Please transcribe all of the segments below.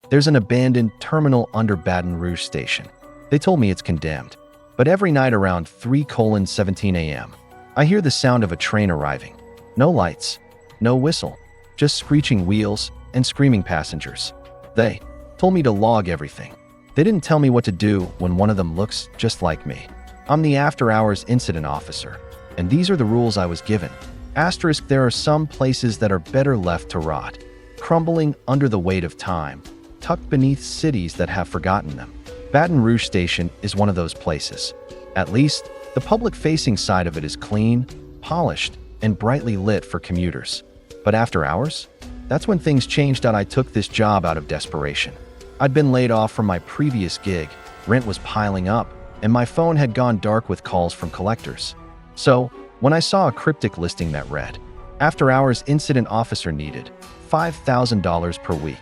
There's an abandoned terminal under Baton Rouge Station. They told me it's condemned. But every night around 3:17 a.m., I hear the sound of a train arriving. No lights, no whistle, just screeching wheels and screaming passengers. They told me to log everything. They didn't tell me what to do when one of them looks just like me. I'm the after-hours incident officer, and these are the rules I was given. Asterisk, there are some places that are better left to rot, crumbling under the weight of time, tucked beneath cities that have forgotten them. Baton Rouge Station is one of those places. At least, the public-facing side of it is clean, polished, and brightly lit for commuters. But after hours? That's when things changed. I took this job out of desperation. I'd been laid off from my previous gig, rent was piling up, and my phone had gone dark with calls from collectors. So, when I saw a cryptic listing that read, "After Hours Incident Officer Needed, $5,000 per week.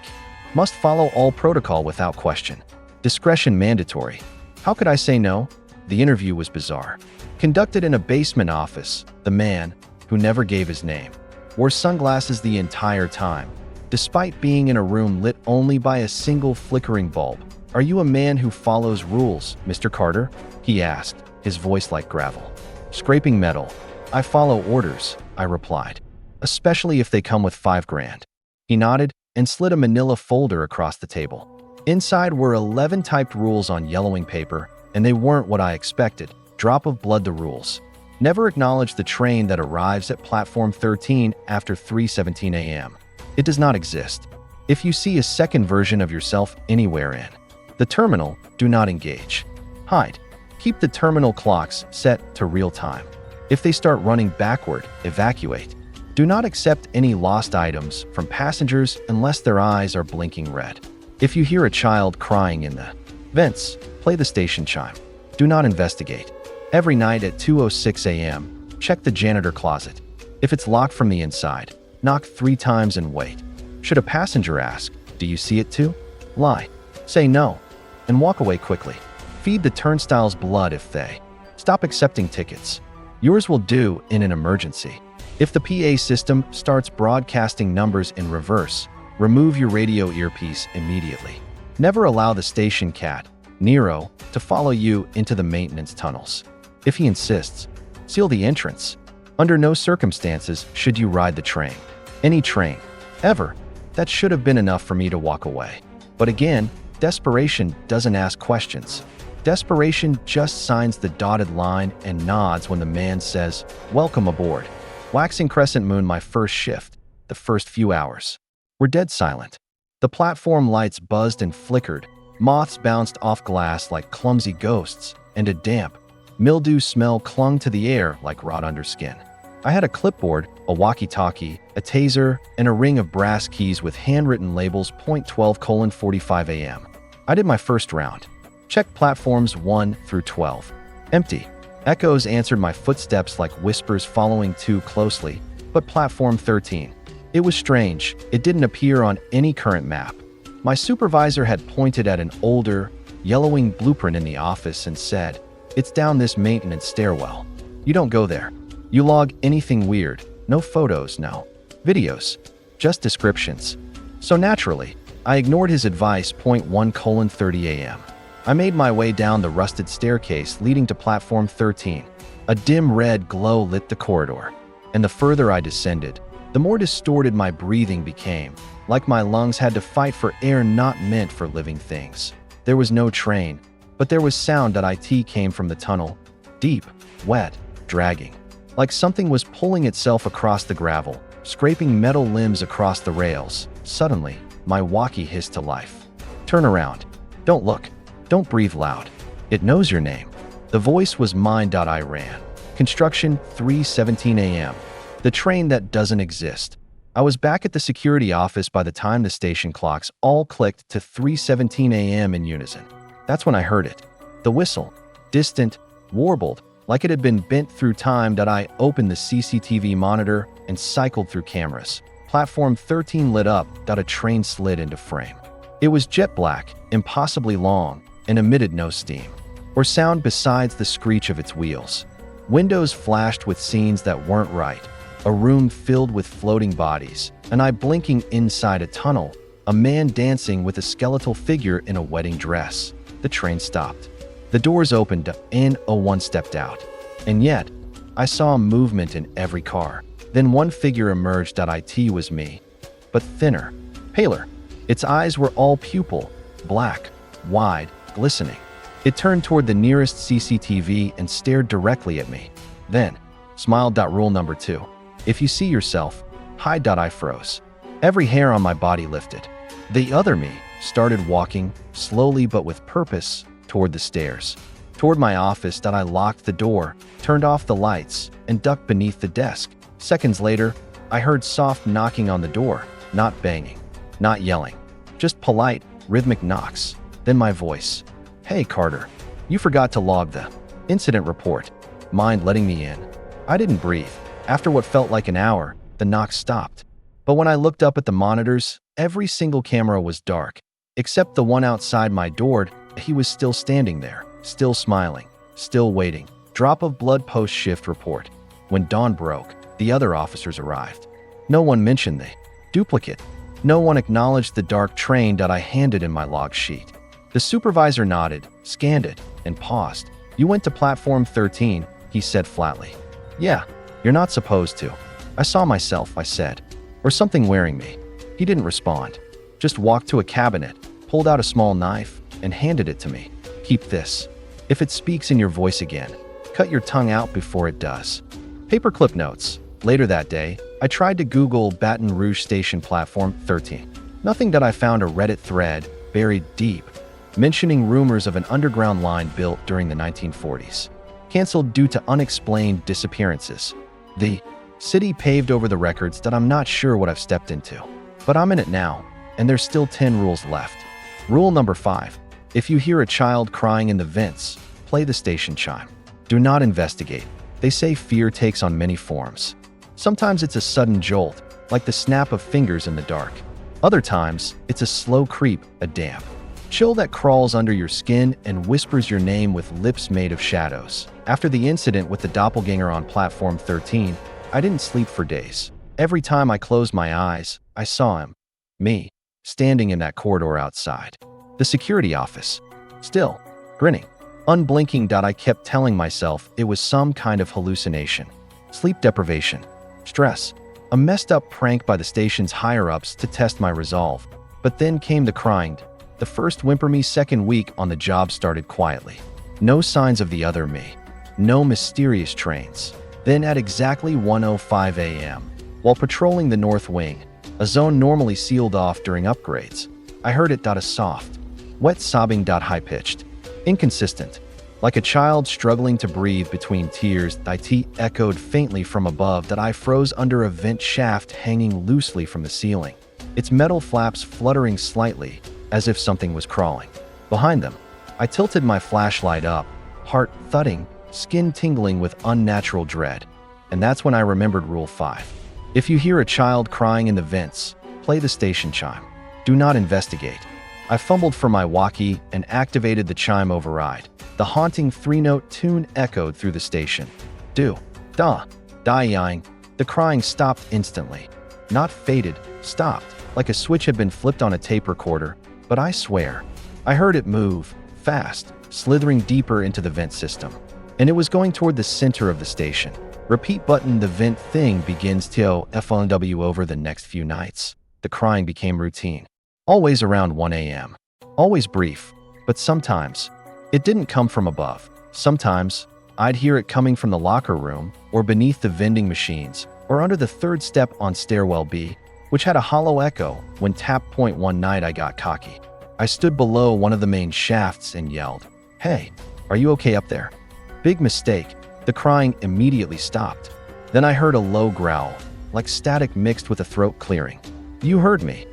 Must follow all protocol without question. Discretion mandatory." How could I say no? The interview was bizarre. Conducted in a basement office, the man, who never gave his name, wore sunglasses the entire time, despite being in a room lit only by a single flickering bulb. "Are you a man who follows rules, Mr. Carter?" he asked, his voice like gravel. "Scraping metal. I follow orders," I replied. "Especially if they come with $5,000. He nodded and slid a manila folder across the table. Inside were 11 typed rules on yellowing paper, and they weren't what I expected. Drop of blood the rules. Never acknowledge the train that arrives at platform 13 after 3:17 a.m. It does not exist. If you see a second version of yourself anywhere in the terminal, do not engage. Hide. Keep the terminal clocks set to real time. If they start running backward, evacuate. Do not accept any lost items from passengers unless their eyes are blinking red. If you hear a child crying in the vents, play the station chime. Do not investigate. Every night at 2:06 a.m., check the janitor closet. If it's locked from the inside, knock 3 times and wait. Should a passenger ask, "Do you see it too?" Lie. Say no, and walk away quickly. Feed the turnstiles blood if they stop accepting tickets. Yours will do in an emergency. If the PA system starts broadcasting numbers in reverse, remove your radio earpiece immediately. Never allow the station cat, Nero, to follow you into the maintenance tunnels. If he insists, seal the entrance. Under no circumstances should you ride the train. Any train. Ever. That should have been enough for me to walk away. But again, desperation doesn't ask questions. Desperation just signs the dotted line and nods when the man says, "Welcome aboard." Waxing crescent moon my first shift, the first few hours. Were dead silent. The platform lights buzzed and flickered, moths bounced off glass like clumsy ghosts, and a damp, mildew smell clung to the air like rot under skin. I had a clipboard, a walkie-talkie, a taser, and a ring of brass keys with handwritten labels .12:45 a.m. I did my first round. Checked platforms 1 through 12. Empty. Echoes answered my footsteps like whispers following too closely, but platform 13. It was strange. It didn't appear on any current map. My supervisor had pointed at an older, yellowing blueprint in the office and said, "It's down this maintenance stairwell. You don't go there. You log anything weird. No photos, no videos, just descriptions." So naturally, I ignored his advice. 1:30 a.m. I made my way down the rusted staircase leading to platform 13. A dim red glow lit the corridor, and the further I descended, the more distorted my breathing became, like my lungs had to fight for air not meant for living things. There was no train, but there was sound that came from the tunnel, deep, wet, dragging, like something was pulling itself across the gravel, scraping metal limbs across the rails. Suddenly, my walkie hissed to life. "Turn around. Don't look. Don't breathe loud. It knows your name." The voice was mine. I ran. Construction 3:17 a.m. The train that doesn't exist. I was back at the security office by the time the station clocks all clicked to 3:17 a.m. in unison. That's when I heard it. The whistle. Distant, warbled, like it had been bent through time. I opened the CCTV monitor and cycled through cameras. Platform 13 lit up. A train slid into frame. It was jet black, impossibly long, and emitted no steam or sound besides the screech of its wheels. Windows flashed with scenes that weren't right. A room filled with floating bodies, an eye blinking inside a tunnel, A man dancing with a skeletal figure in a wedding dress. The train stopped. The doors opened and a one stepped out. And yet, I saw movement in every car. Then one figure emerged. It was me, but thinner, paler. Its eyes were all pupil, black, wide, glistening. It turned toward the nearest CCTV and stared directly at me. Then, smiled. Rule number 2. If you see yourself, hide. I froze. Every hair on my body lifted. The other me started walking, slowly but with purpose, toward the stairs. Toward my office. I locked the door, turned off the lights, and ducked beneath the desk. Seconds later, I heard soft knocking on the door, not banging, not yelling, just polite, rhythmic knocks. Then my voice. Hey, Carter, you forgot to log the incident report. Mind letting me in? I didn't breathe. After what felt like an hour, the knock stopped. But when I looked up at the monitors, every single camera was dark, except the one outside my door. He was still standing there, still smiling, still waiting. Drop of blood post-shift report. When dawn broke, the other officers arrived. No one mentioned the duplicate. No one acknowledged the dark train. I handed in my log sheet. The supervisor nodded, scanned it, and paused. You went to platform 13, he said flatly. Yeah, you're not supposed to. I saw myself, I said. Or something wearing me. He didn't respond. Just walked to a cabinet, pulled out a small knife, and handed it to me. Keep this. If it speaks in your voice again, cut your tongue out before it does. Paperclip notes. Later that day, I tried to Google Baton Rouge Station Platform 13. Nothing. I found a Reddit thread, buried deep, mentioning rumors of an underground line built during the 1940s. Canceled due to unexplained disappearances. The city paved over the records. I'm not sure what I've stepped into. But I'm in it now, and there's still 10 rules left. Rule number 5. If you hear a child crying in the vents, play the station chime. Do not investigate. They say fear takes on many forms. Sometimes it's a sudden jolt, like the snap of fingers in the dark. Other times, it's a slow creep, a damp chill that crawls under your skin and whispers your name with lips made of shadows. After the incident with the doppelganger on platform 13, I didn't sleep for days. Every time I closed my eyes, I saw him, me, standing in that corridor outside. The security office, still, grinning, unblinking. I kept telling myself it was some kind of hallucination. Sleep deprivation, stress, a messed up prank by the station's higher-ups to test my resolve. But then came the crying. The first whimper me. Second week on the job started quietly. No signs of the other me. No mysterious trains. Then at exactly 1:05 a.m., while patrolling the north wing, a zone normally sealed off during upgrades, I heard it. A soft, wet sobbing. High-pitched, inconsistent, like a child struggling to breathe between tears. It echoed faintly from above. I froze under a vent shaft hanging loosely from the ceiling, its metal flaps fluttering slightly, as if something was crawling behind them. I tilted my flashlight up, heart thudding, skin tingling with unnatural dread. And that's when I remembered Rule 5. If you hear a child crying in the vents, play the station chime. Do not investigate. I fumbled for my walkie and activated the chime override. The haunting 3-note tune echoed through the station. Dying. The crying stopped instantly. Not faded, stopped, like a switch had been flipped on a tape recorder. But I swear, I heard it move, fast, slithering deeper into the vent system. And it was going toward the center of the station. Repeat button. The vent thing begins to FNW. Over the next few nights, the crying became routine. Always around 1 a.m. Always brief, but sometimes it didn't come from above. Sometimes I'd hear it coming from the locker room, or beneath the vending machines, or under the third step on stairwell B, which had a hollow echo when tap point. One night I got cocky. I stood below one of the main shafts and yelled, "Hey, are you okay up there?" Big mistake. The crying immediately stopped. Then I heard a low growl, like static mixed with a throat clearing. You heard me.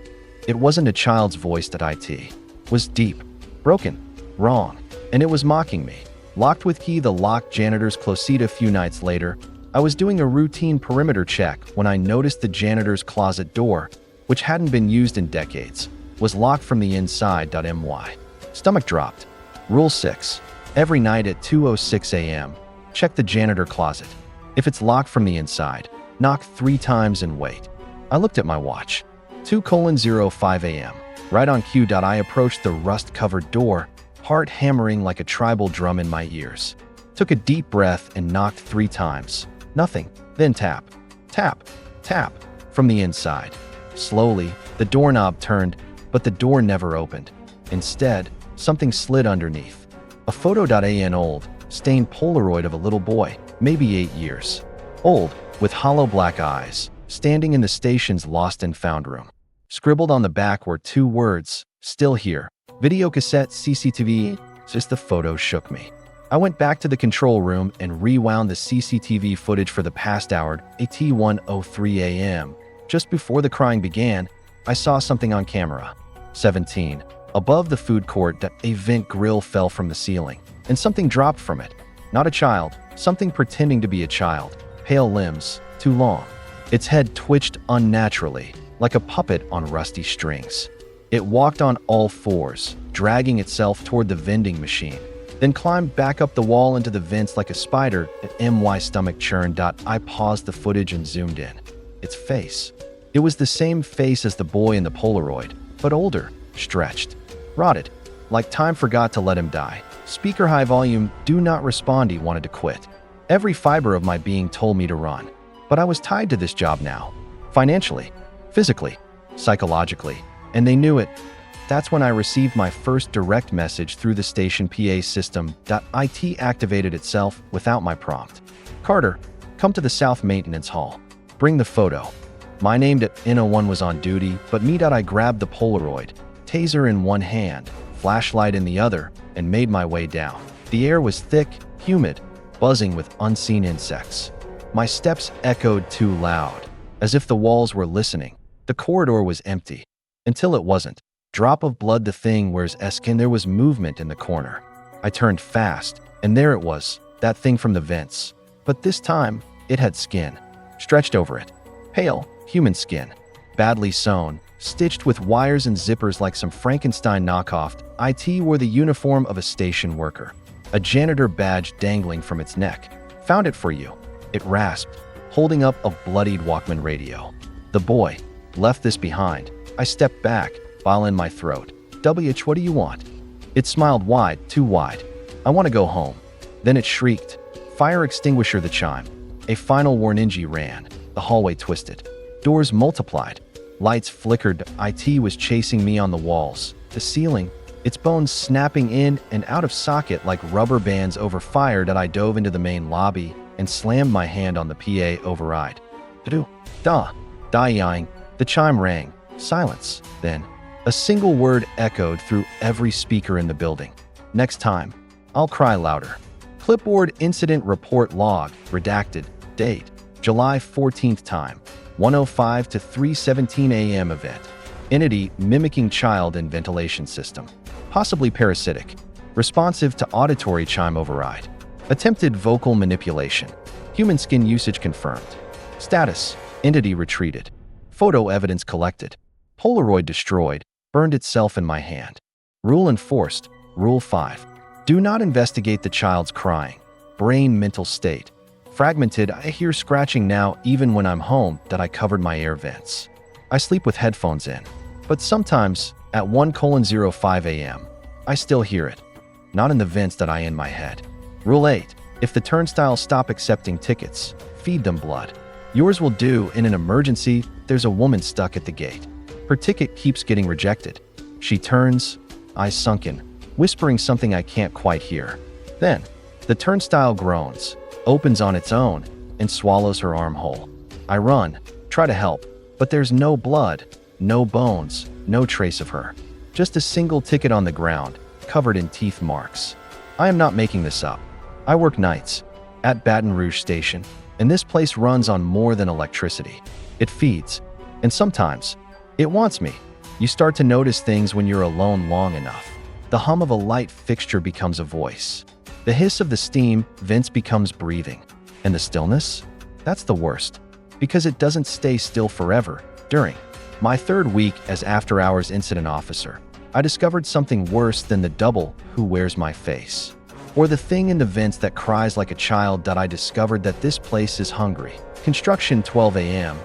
It wasn't a child's voice. It was deep, broken, wrong, and it was mocking me. Locked with key. The locked janitor's closet. A few nights later, I was doing a routine perimeter check when I noticed the janitor's closet door, which hadn't been used in decades, was locked from the inside. My stomach dropped. Rule 6. Every night at 2:06 a.m., check the janitor closet. If it's locked from the inside, knock 3 times and wait. I looked at my watch. 2:05 a.m. Right on cue, I approached the rust-covered door, heart hammering like a tribal drum in my ears. Took a deep breath and knocked 3 times. Nothing. Then tap, tap, tap from the inside. Slowly, the doorknob turned, but the door never opened. Instead, something slid underneath. A photo.an old, stained Polaroid of a little boy, maybe 8 years old, with hollow black eyes, standing in the station's lost and found room. Scribbled on the back were 2 words, "Still here." Video cassette CCTV. Just the photo shook me. I went back to the control room and rewound the CCTV footage for the past hour at 1:03 a.m. Just before the crying began, I saw something on camera. 17. Above the food court, a vent grill fell from the ceiling, and something dropped from it. Not a child, something pretending to be a child. Pale limbs, too long. Its head twitched unnaturally, like a puppet on rusty strings. It walked on all 4s, dragging itself toward the vending machine, then climbed back up the wall into the vents like a spider at my stomach churned. I paused the footage and zoomed in. Its face. It was the same face as the boy in the Polaroid, but older, stretched, rotted, like time forgot to let him die. Speaker high volume, do not respond. He wanted to quit. Every fiber of my being told me to run, but I was tied to this job now. Financially, physically, psychologically, and they knew it. That's when I received my first direct message through the station PA system. It activated itself without my prompt. "Carter, come to the South Maintenance Hall. Bring the photo." My name @1 was on duty, but I grabbed the Polaroid, taser in one hand, flashlight in the other, and made my way down. The air was thick, humid, buzzing with unseen insects. My steps echoed too loud, as if the walls were listening. The corridor was empty. Until it wasn't. Drop of blood, the thing wears skin. There was movement in the corner. I turned fast, and there it was, that thing from the vents. But this time, it had skin, stretched over it. Pale, human skin, badly sewn, stitched with wires and zippers like some Frankenstein knockoff. It wore the uniform of a station worker, a janitor badge dangling from its neck. "Found it for you," it rasped, holding up a bloodied Walkman radio. "The boy left this behind." I stepped back, file in my throat. "What do you want?" It smiled wide, too wide. "I want to go home." Then it shrieked. "Fire extinguisher!" The chime. A final warning ran. The hallway twisted. Doors multiplied. Lights flickered. It was chasing me on the walls, the ceiling, its bones snapping in and out of socket like rubber bands over fire. I dove into the main lobby and slammed my hand on the PA override. Dying. The chime rang. Silence. Then, a single word echoed through every speaker in the building. "Next time, I'll cry louder." Clipboard incident report log, redacted, date, July 14th, time, 1:05 to 3:17 a.m. event. Entity mimicking child in ventilation system. Possibly parasitic. Responsive to auditory chime override. Attempted vocal manipulation. Human skin usage confirmed. Status, entity retreated. Photo evidence collected. Polaroid destroyed, burned itself in my hand. Rule enforced. Rule 5. Do not investigate the child's crying. Brain mental state. Fragmented. I hear scratching now even when I'm home. I covered my air vents. I sleep with headphones in. But sometimes, at 1:05 a.m., I still hear it. Not in the vents I in my head. Rule 8. If the turnstiles stop accepting tickets, feed them blood. Yours will do. In an emergency, there's a woman stuck at the gate. Her ticket keeps getting rejected. She turns, eyes sunken, whispering something I can't quite hear. Then, the turnstile groans, opens on its own, and swallows her arm whole. I run, try to help, but there's no blood, no bones, no trace of her. Just a single ticket on the ground, covered in teeth marks. I am not making this up. I work nights, at Baton Rouge Station, and this place runs on more than electricity. It feeds, and sometimes, it wants me. You start to notice things when you're alone long enough. The hum of a light fixture becomes a voice. The hiss of the steam vents becomes breathing. And the stillness? That's the worst, because it doesn't stay still forever. During my 3rd week as after-hours incident officer, I discovered something worse than the double who wears my face, or the thing in the vents that cries like a child. I discovered that this place is hungry. Construction, 12 a.m.,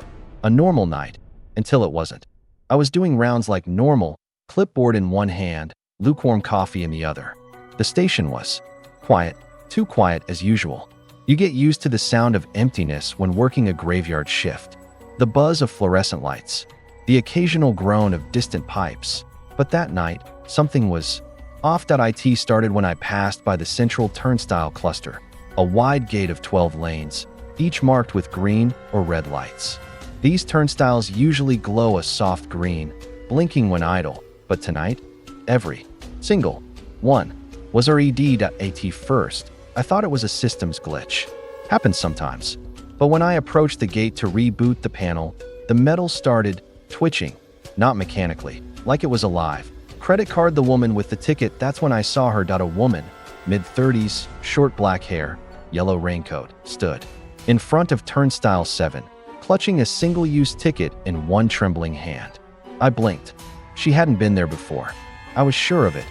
a normal night, until it wasn't. I was doing rounds like normal, clipboard in one hand, lukewarm coffee in the other. The station was quiet, too quiet as usual. You get used to the sound of emptiness when working a graveyard shift. The buzz of fluorescent lights, the occasional groan of distant pipes. But that night, something was off. It started when I passed by the central turnstile cluster, a wide gate of 12 lanes, each marked with green or red lights. These turnstiles usually glow a soft green, blinking when idle, but tonight, every single one was red. At first, I thought it was a systems glitch. Happens sometimes. But when I approached the gate to reboot the panel, the metal started twitching, not mechanically, like it was alive. Credit card the woman with the ticket, that's when I saw her. A woman, mid-30s, short black hair, yellow raincoat, stood in front of turnstile 7, clutching a single-use ticket in one trembling hand. I blinked. She hadn't been there before. I was sure of it.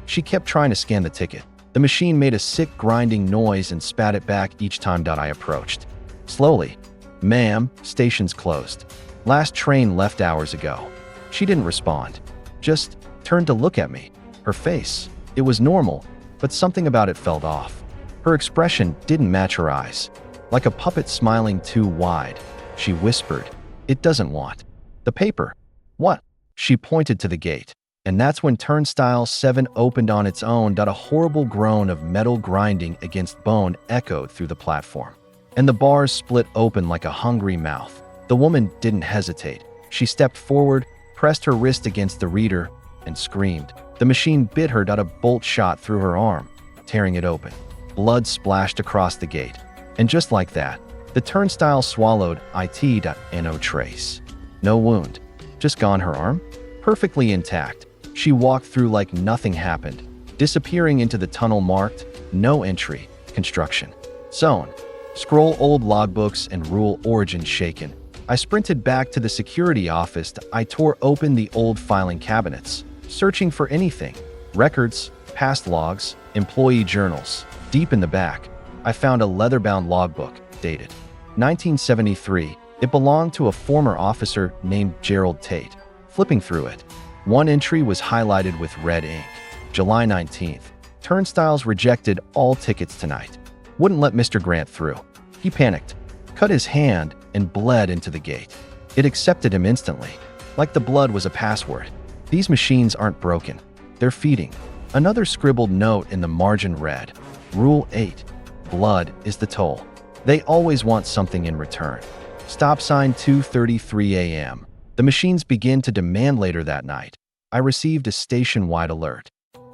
She kept trying to scan the ticket. The machine made a sick grinding noise and spat it back each time I approached. Slowly. "Ma'am, station's closed. Last train left hours ago." She didn't respond. Just turned to look at me. Her face, it was normal, but something about it felt off. Her expression didn't match her eyes. Like a puppet smiling too wide. She whispered, "It doesn't want the paper." "What?" She pointed to the gate. And that's when turnstile 7 opened on its own. A horrible groan of metal grinding against bone echoed through the platform. And the bars split open like a hungry mouth. The woman didn't hesitate. She stepped forward, pressed her wrist against the reader, and screamed. The machine bit her. A bolt shot through her arm, tearing it open. Blood splashed across the gate. And just like that, the turnstile swallowed it. No trace. No wound. Just gone. Her arm? Perfectly intact. She walked through like nothing happened, disappearing into the tunnel marked, "No entry, construction zone." Scroll old logbooks and rule origin shaken. I sprinted back to the security office. I tore open the old filing cabinets, searching for anything. Records, past logs, employee journals. Deep in the back, I found a leather-bound logbook, dated 1973. It belonged to a former officer named Gerald Tate. Flipping through it, one entry was highlighted with red ink. July 19th. Turnstiles rejected all tickets tonight. Wouldn't let Mr. Grant through. He panicked, cut his hand, and bled into the gate. It accepted him instantly, like the blood was a password. These machines aren't broken. They're feeding. Another scribbled note in the margin read, "Rule 8. Blood is the toll. They always want something in return." Stop sign 2:33 a.m. The machines begin to demand. Later that night, I received a station-wide alert.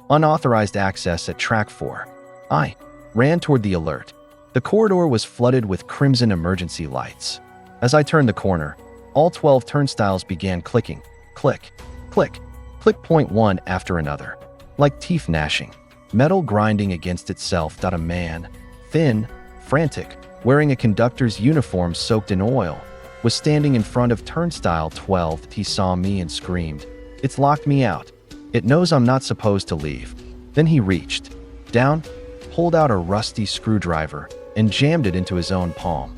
Unauthorized access at track 4. I ran toward the alert. The corridor was flooded with crimson emergency lights. As I turned the corner, all 12 turnstiles began clicking. Click, click, click. Point one after another. Like teeth gnashing. Metal grinding against itself. A man, thin, frantic, wearing a conductor's uniform soaked in oil, was standing in front of turnstile 12. He saw me and screamed, "It's locked me out. It knows I'm not supposed to leave." Then he reached down, pulled out a rusty screwdriver, and jammed it into his own palm.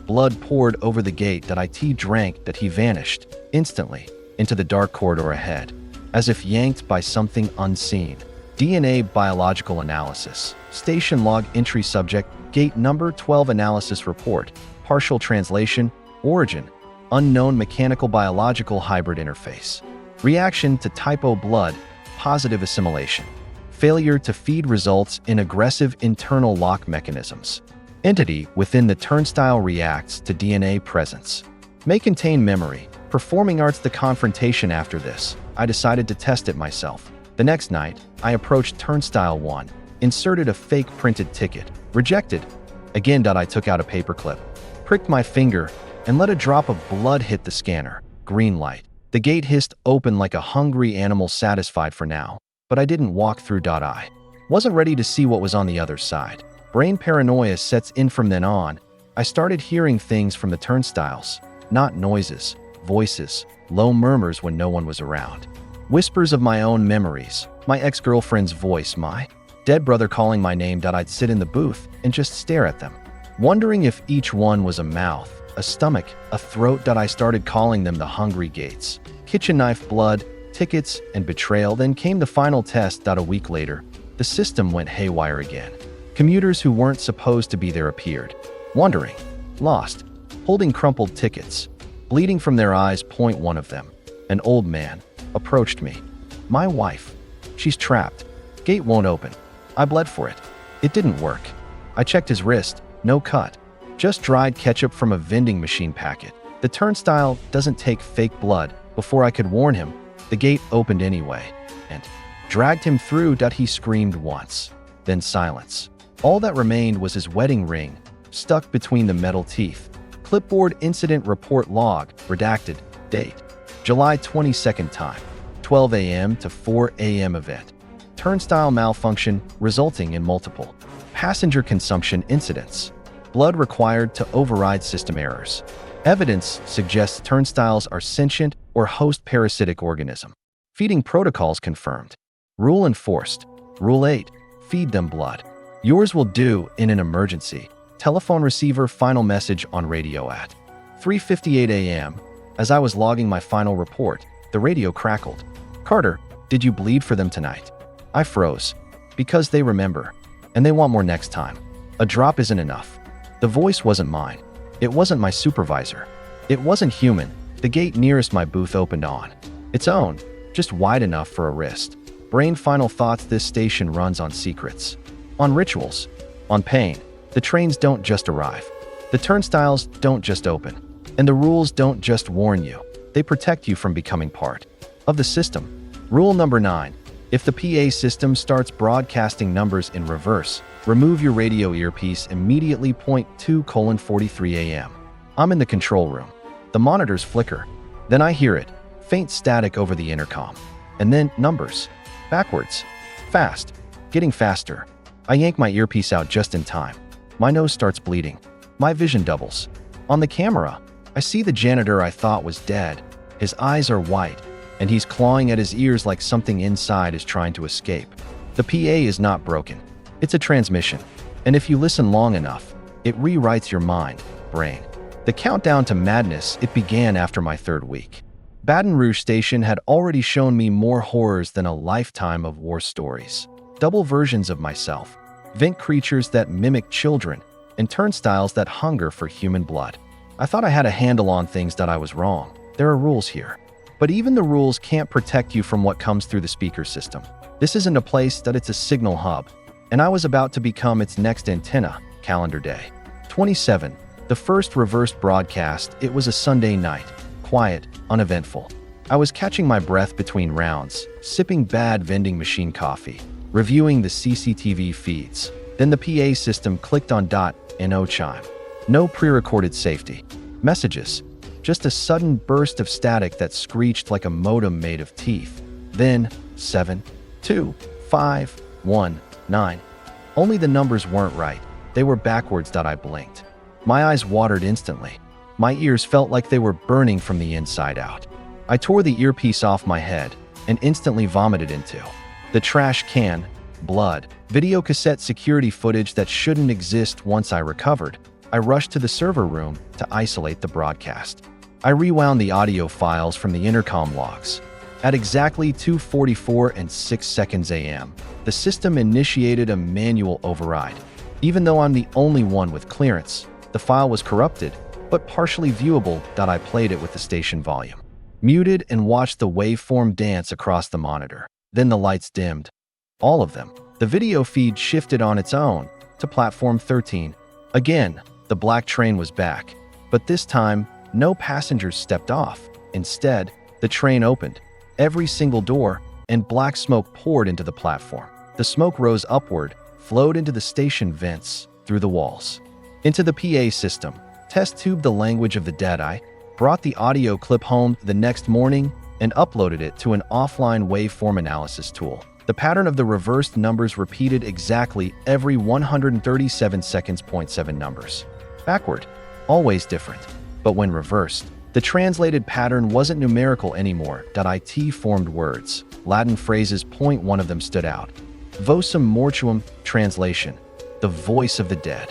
Blood poured over the gate. It drank. He vanished instantly into the dark corridor ahead, as if yanked by something unseen. DNA biological analysis. Station log entry subject, gate number 12 analysis report, partial translation, origin, unknown mechanical biological hybrid interface. Reaction to typo blood, positive assimilation. Failure to feed results in aggressive internal lock mechanisms. Entity within the turnstile reacts to DNA presence. May contain memory. Performing arts. The confrontation. After this, I decided to test it myself. The next night, I approached turnstile 1, inserted a fake printed ticket. Rejected. Again. I took out a paperclip, pricked my finger, and let a drop of blood hit the scanner. Green light. The gate hissed open like a hungry animal satisfied for now. But I didn't walk through. I wasn't ready to see what was on the other side. Brain paranoia sets in from then on. I started hearing things from the turnstiles. Not noises, voices, low murmurs when no one was around. Whispers of my own memories, my ex-girlfriend's voice, my dead brother calling my name. I'd sit in the booth and just stare at them, wondering if each one was a mouth, a stomach, a throat. I started calling them the hungry gates. Kitchen knife blood, tickets, and betrayal. Then came the final test. A week later, the system went haywire again. Commuters who weren't supposed to be there appeared, wandering, lost, holding crumpled tickets, bleeding from their eyes. One of them, an old man, approached me. "My wife. She's trapped. Gate won't open." I bled for it. It didn't work. I checked his wrist. No cut. Just dried ketchup from a vending machine packet. The turnstile doesn't take fake blood. Before I could warn him, the gate opened anyway and dragged him through. He screamed once, then silence. All that remained was his wedding ring, stuck between the metal teeth. Clipboard incident report log, redacted, date, July 22nd, time, 12 a.m. to 4 a.m. event. Turnstile malfunction resulting in multiple passenger consumption incidents. Blood required to override system errors. Evidence suggests turnstiles are sentient or host parasitic organism. Feeding protocols confirmed. Rule enforced. Rule 8. Feed them blood. Yours will do in an emergency. Telephone receiver final message on radio at 3:58 a.m. As I was logging my final report, the radio crackled. "Carter, did you bleed for them tonight?" I froze. Because they remember. And they want more next time. A drop isn't enough. The voice wasn't mine. It wasn't my supervisor. It wasn't human. The gate nearest my booth opened on its own, just wide enough for a wrist. Brain final thoughts. This station runs on secrets, on rituals, on pain. The trains don't just arrive. The turnstiles don't just open. And the rules don't just warn you. They protect you from becoming part of the system. Rule number 9. If the PA system starts broadcasting numbers in reverse, remove your radio earpiece immediately. 2:43 a.m. I'm in the control room. The monitors flicker. Then I hear it, faint static over the intercom. And then numbers. Backwards. Fast. Getting faster. I yank my earpiece out just in time. My nose starts bleeding. My vision doubles. On the camera, I see the janitor I thought was dead. His eyes are white, and he's clawing at his ears like something inside is trying to escape. The PA is not broken. It's a transmission. And if you listen long enough, it rewrites your mind, brain. The countdown to madness, it began after my 3rd week. Baton Rouge Station had already shown me more horrors than a lifetime of war stories. Double versions of myself, vent creatures that mimic children, and turnstiles that hunger for human blood. I thought I had a handle on things. I was wrong. There are rules here. But even the rules can't protect you from what comes through the speaker system. This isn't a place. It's a signal hub. And I was about to become its next antenna. Calendar day 27. The first reversed broadcast. It was a Sunday night. Quiet, uneventful. I was catching my breath between rounds, sipping bad vending machine coffee, reviewing the CCTV feeds. Then the PA system clicked on .no chime. No pre-recorded safety messages. Just a sudden burst of static that screeched like a modem made of teeth. Then 7, 2, 5, 1, 9. Only the numbers weren't right. They were backwards. I blinked. My eyes watered instantly. My ears felt like they were burning from the inside out. I tore the earpiece off my head and instantly vomited into the trash can. Blood. Video cassette security footage that shouldn't exist. Once I recovered, I rushed to the server room to isolate the broadcast. I rewound the audio files from the intercom logs. At exactly 2:44 and 6 seconds a.m., the system initiated a manual override. Even though I'm the only one with clearance, the file was corrupted, but partially viewable. I played it with the station volume muted and watched the waveform dance across the monitor. Then the lights dimmed. All of them. The video feed shifted on its own to platform 13. Again, the black train was back, but this time, no passengers stepped off. Instead, the train opened, every single door, and black smoke poured into the platform. The smoke rose upward, flowed into the station vents, through the walls, into the PA system. Test tubed the language of the dead. I brought the audio clip home the next morning and uploaded it to an offline waveform analysis tool. The pattern of the reversed numbers repeated exactly every 137 seconds. 7 numbers. Backward. Always different. But when reversed, the translated pattern wasn't numerical anymore. It formed words, Latin phrases. One of them stood out. Vocem mortuum, translation, the voice of the dead.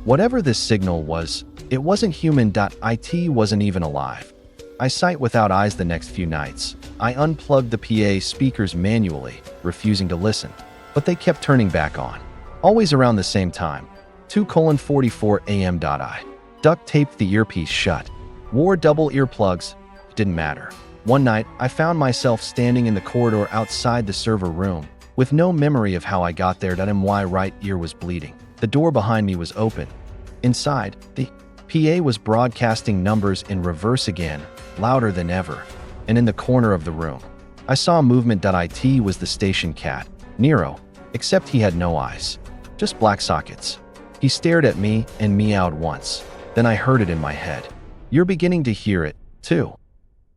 Whatever this signal was, it wasn't human. It wasn't even alive. Eyesight without eyes the next few nights. I unplugged the PA speakers manually, refusing to listen, but they kept turning back on. Always around the same time, 2:44 a.m. I duct taped the earpiece shut. Wore double earplugs. Didn't matter. One night, I found myself standing in the corridor outside the server room, with no memory of how I got there. My right ear was bleeding. The door behind me was open. Inside, the PA was broadcasting numbers in reverse again, louder than ever. And in the corner of the room, I saw movement. It was the station cat, Nero, except he had no eyes, just black sockets. He stared at me and meowed once. Then I heard it in my head. You're beginning to hear it, too.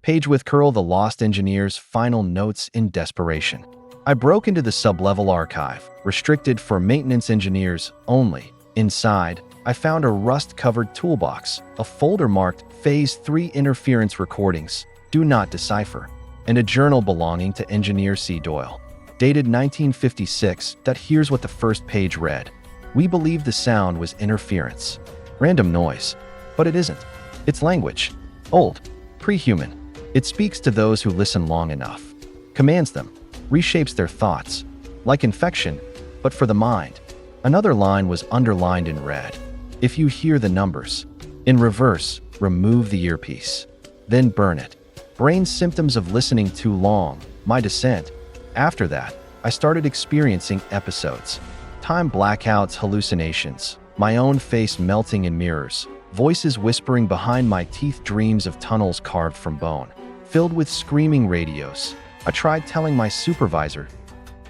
Page with curl, the lost engineer's final notes in desperation. I broke into the sub-level archive, restricted for maintenance engineers only. Inside, I found a rust-covered toolbox, a folder marked Phase 3 Interference Recordings, Do Not Decipher, and a journal belonging to Engineer C. Doyle. Dated 1956, here's what the first page read. We believe the sound was interference. Random noise. But it isn't. It's language. Old. Pre-human. It speaks to those who listen long enough. Commands them. Reshapes their thoughts. Like infection, but for the mind. Another line was underlined in red. If you hear the numbers. In reverse, remove the earpiece. Then burn it. Brain symptoms of listening too long. My descent. After that, I started experiencing episodes. Time blackouts, hallucinations. My own face melting in mirrors. Voices whispering behind my teeth, dreams of tunnels carved from bone, filled with screaming radios. I tried telling my supervisor.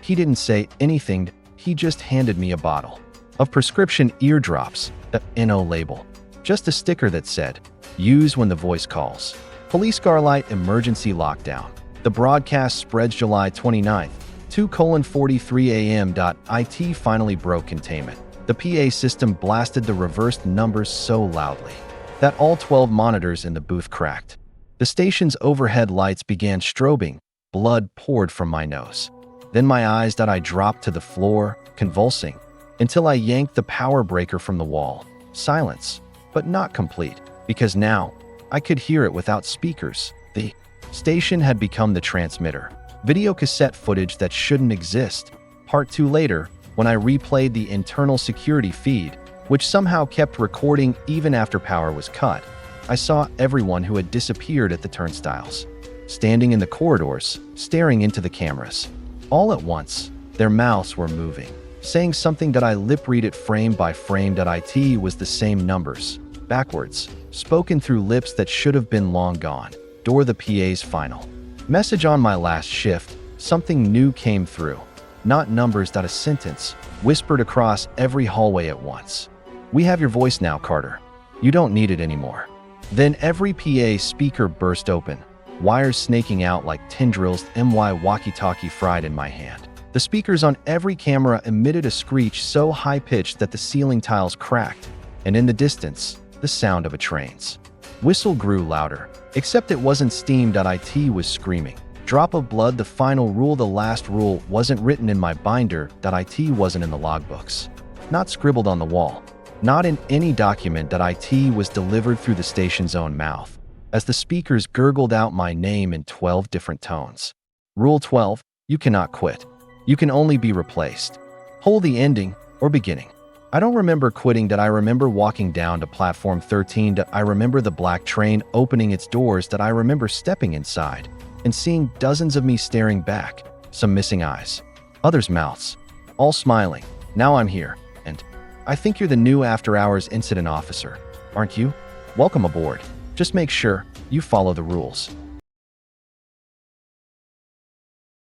He didn't say anything, he just handed me a bottle of prescription eardrops, the NO label. Just a sticker that said, use when the voice calls. Police Garlight emergency lockdown. The broadcast spreads July 29th, 2:43 a.m. It finally broke containment. The PA system blasted the reversed numbers so loudly that all 12 monitors in the booth cracked. The station's overhead lights began strobing. Blood poured from my nose. Then my eyes I dropped to the floor, convulsing, until I yanked the power breaker from the wall. Silence, but not complete, because now I could hear it without speakers. The station had become the transmitter. Video cassette footage that shouldn't exist. Part 2 later, when I replayed the internal security feed, which somehow kept recording even after power was cut, I saw everyone who had disappeared at the turnstiles, standing in the corridors, staring into the cameras. All at once, their mouths were moving, saying something I lip-read it frame by frame. It was the same numbers, backwards, spoken through lips that should have been long gone. Door the PA's final message on my last shift. Something new came through. Not numbers. A sentence, whispered across every hallway at once. We have your voice now, Carter. You don't need it anymore. Then every PA speaker burst open, wires snaking out like tendrils. My walkie-talkie fried in my hand. The speakers on every camera emitted a screech so high-pitched that the ceiling tiles cracked, and in the distance, the sound of a train's whistle grew louder, except it wasn't steam. It was screaming. Drop of blood, the final rule. The last rule wasn't written in my binder. It wasn't in the logbooks. Not scribbled on the wall. Not in any document. It was delivered through the station's own mouth, as the speakers gurgled out my name in 12 different tones. Rule 12, you cannot quit. You can only be replaced. Hold the ending or beginning. I don't remember quitting. I remember walking down to platform 13. I remember the black train opening its doors. I remember stepping inside and seeing dozens of me staring back, some missing eyes, others' mouths, all smiling. Now I'm here, and I think you're the new after-hours incident officer, aren't you? Welcome aboard. Just make sure you follow the rules.